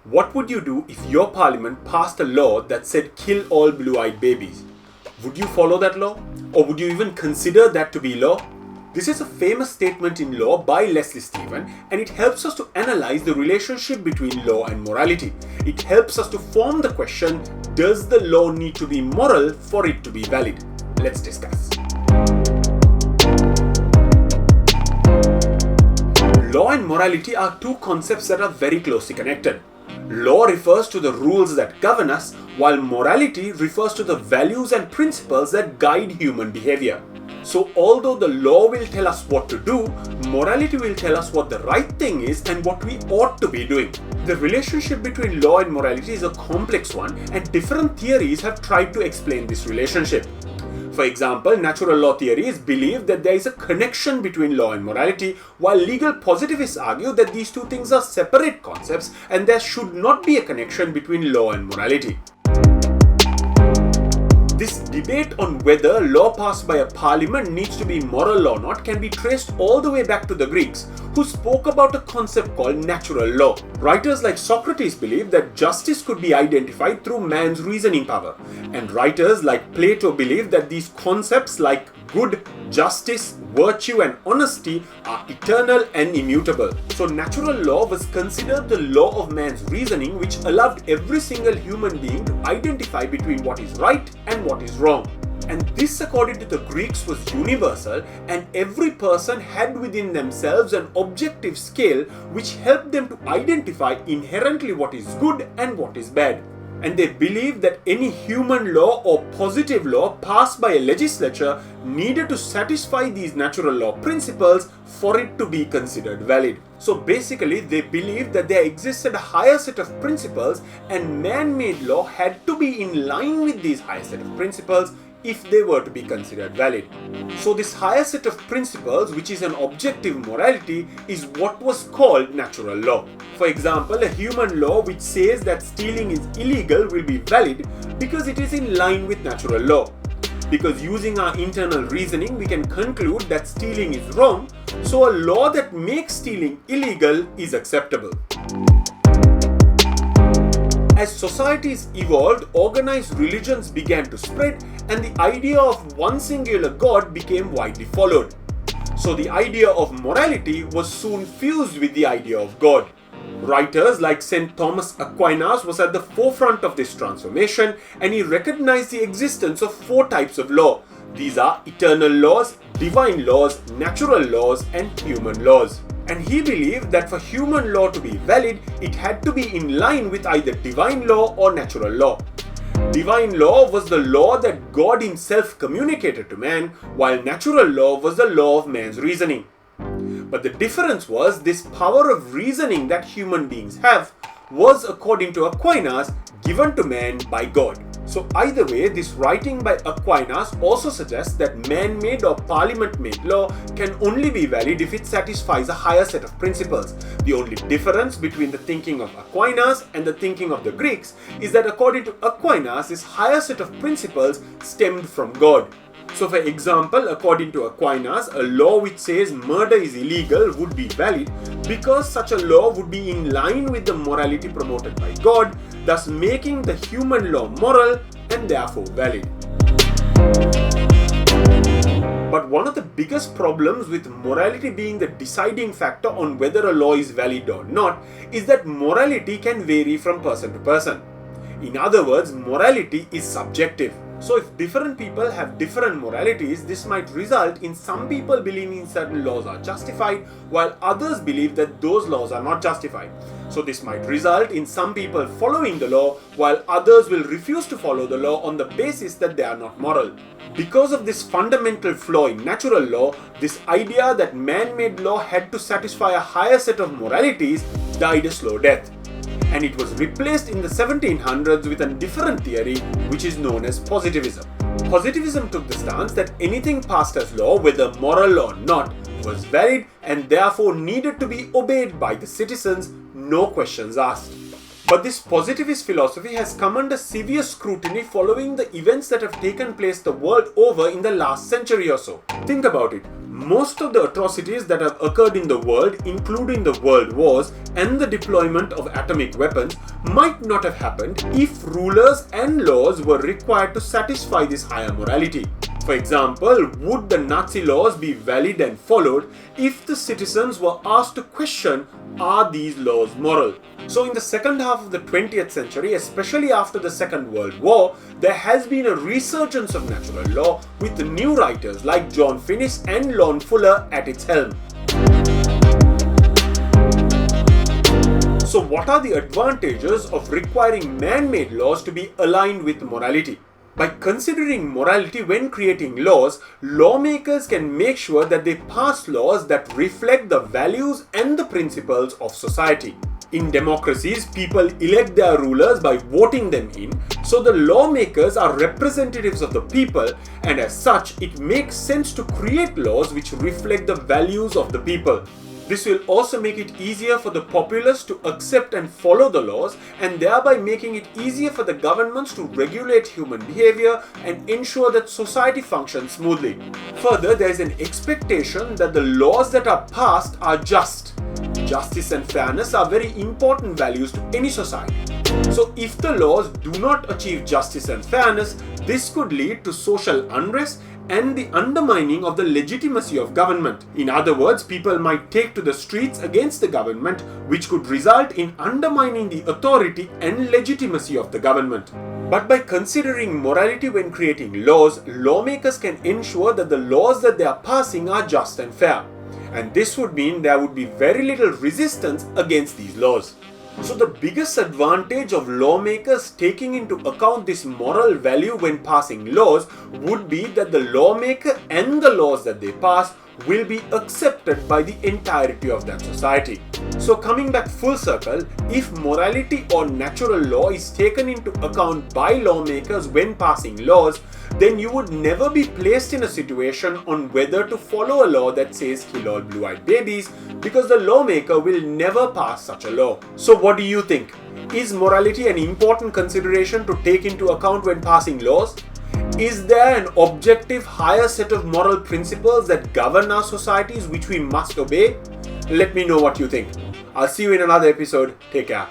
What would you do if your parliament passed a law that said kill all blue-eyed babies? Would you follow that law? Or would you even consider that to be law? This is a famous statement in law by Leslie Stephen, and it helps us to analyze the relationship between law and morality. It helps us to form the question, does the law need to be moral for it to be valid? Let's discuss. Law and morality are two concepts that are very closely connected. Law refers to the rules that govern us, while morality refers to the values and principles that guide human behavior. So although the law will tell us what to do, morality will tell us what the right thing is and what we ought to be doing. The relationship between law and morality is a complex one, and different theories have tried to explain this relationship. For example, natural law theories believe that there is a connection between law and morality, while legal positivists argue that these two things are separate concepts and there should not be a connection between law and morality. This debate on whether law passed by a parliament needs to be moral or not can be traced all the way back to the Greeks, who spoke about a concept called natural law. Writers like Socrates believed that justice could be identified through man's reasoning power, and writers like Plato believed that these concepts like good, justice, virtue and honesty are eternal and immutable. So natural law was considered the law of man's reasoning, which allowed every single human being to identify between what is right and what is wrong. And this, according to the Greeks, was universal, and every person had within themselves an objective scale which helped them to identify inherently what is good and what is bad. And they believed that any human law or positive law passed by a legislature needed to satisfy these natural law principles for it to be considered valid. So basically, they believed that there existed a higher set of principles, and man-made law had to be in line with these higher set of principles if they were to be considered valid. So this higher set of principles, which is an objective morality, is what was called natural law. For example, a human law which says that stealing is illegal will be valid because it is in line with natural law. Because using our internal reasoning, we can conclude that stealing is wrong, so a law that makes stealing illegal is acceptable. As societies evolved, organized religions began to spread, and the idea of one singular God became widely followed. So the idea of morality was soon fused with the idea of God. Writers like St. Thomas Aquinas was at the forefront of this transformation, and he recognized the existence of four types of law. These are eternal laws, divine laws, natural laws, and human laws. And he believed that for human law to be valid, it had to be in line with either divine law or natural law. Divine law was the law that God himself communicated to man, while natural law was the law of man's reasoning. But the difference was this power of reasoning that human beings have was, according to Aquinas, given to man by God. So either way, this writing by Aquinas also suggests that man-made or parliament-made law can only be valid if it satisfies a higher set of principles. The only difference between the thinking of Aquinas and the thinking of the Greeks is that according to Aquinas, this higher set of principles stemmed from God. So for example, according to Aquinas, a law which says murder is illegal would be valid because such a law would be in line with the morality promoted by God, thus making the human law moral and therefore valid. But one of the biggest problems with morality being the deciding factor on whether a law is valid or not is that morality can vary from person to person. In other words, morality is subjective. So if different people have different moralities, this might result in some people believing certain laws are justified, while others believe that those laws are not justified. So this might result in some people following the law, while others will refuse to follow the law on the basis that they are not moral. Because of this fundamental flaw in natural law, this idea that man-made law had to satisfy a higher set of moralities died a slow death. And it was replaced in the 1700s with a different theory which is known as positivism. Positivism took the stance that anything passed as law, whether moral or not, was valid and therefore needed to be obeyed by the citizens, no questions asked. But this positivist philosophy has come under severe scrutiny following the events that have taken place the world over in the last century or so. Think about it. most of the atrocities that have occurred in the world, including the world wars and the deployment of atomic weapons, might not have happened if rulers and laws were required to satisfy this higher morality. For example, would the Nazi laws be valid and followed if the citizens were asked to question, are these laws moral? So in the second half of the 20th century, especially after the Second World War, there has been a resurgence of natural law with new writers like John Finnis and Lon Fuller at its helm. So what are the advantages of requiring man-made laws to be aligned with morality? By considering morality when creating laws, lawmakers can make sure that they pass laws that reflect the values and the principles of society. In democracies, people elect their rulers by voting them in, so the lawmakers are representatives of the people, and as such, it makes sense to create laws which reflect the values of the people. This will also make it easier for the populace to accept and follow the laws, and thereby making it easier for the governments to regulate human behavior and ensure that society functions smoothly. Further, there is an expectation that the laws that are passed are just. Justice and fairness are very important values to any society. So if the laws do not achieve justice and fairness, this could lead to social unrest and the undermining of the legitimacy of government. In other words, people might take to the streets against the government, which could result in undermining the authority and legitimacy of the government. But by considering morality when creating laws, lawmakers can ensure that the laws that they are passing are just and fair. And this would mean there would be very little resistance against these laws. So the biggest advantage of lawmakers taking into account this moral value when passing laws would be that the lawmaker and the laws that they pass will be accepted by the entirety of that society. So coming back full circle, if morality or natural law is taken into account by lawmakers when passing laws, then you would never be placed in a situation on whether to follow a law that says kill all blue-eyed babies, because the lawmaker will never pass such a law. So what do you think? Is morality an important consideration to take into account when passing laws? Is there an objective higher set of moral principles that govern our societies which we must obey? Let me know what you think. I'll see you in another episode. Take care.